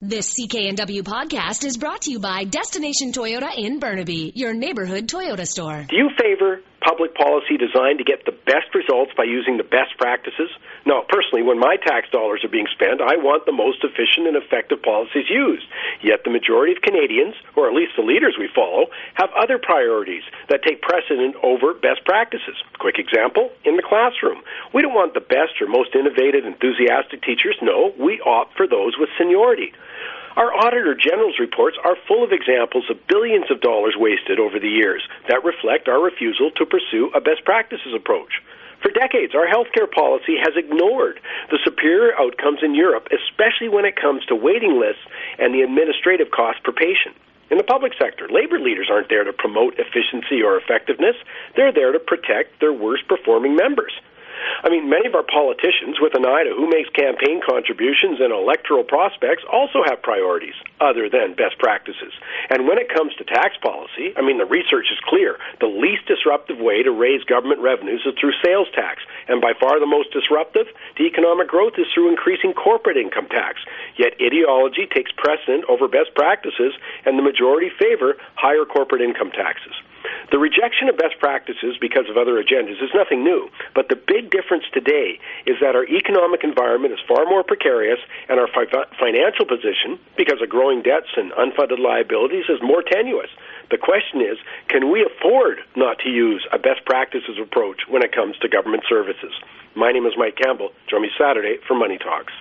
This CKNW podcast is brought to you by Destination Toyota in Burnaby, your neighborhood Toyota store. Do you favor public policy designed to get the best results by using the best practices? No, personally, when my tax dollars are being spent, I want the most efficient and effective policies used. Yet the majority of Canadians, or at least the leaders we follow, have other priorities that take precedent over best practices. Quick example, in the classroom. We don't want the best or most innovative, enthusiastic teachers. No, we opt for those with seniority. Our Auditor General's reports are full of examples of billions of dollars wasted over the years that reflect our refusal to pursue a best practices approach. For decades, our healthcare policy has ignored the superior outcomes in Europe, especially when it comes to waiting lists and the administrative cost per patient. In the public sector, labor leaders aren't there to promote efficiency or effectiveness. They're there to protect their worst-performing members. I mean, many of our politicians, with an eye to who makes campaign contributions and electoral prospects, also have priorities other than best practices. And when it comes to tax policy, I mean, the research is clear. The least disruptive way to raise government revenues is through sales tax. And by far the most disruptive to economic growth is through increasing corporate income tax. Yet ideology takes precedent over best practices, and the majority favor higher corporate income taxes. The rejection of best practices because of other agendas is nothing new, but the big difference today is that our economic environment is far more precarious and our financial position, because of growing debts and unfunded liabilities, is more tenuous. The question is, can we afford not to use a best practices approach when it comes to government services? My name is Mike Campbell. Join me Saturday for Money Talks.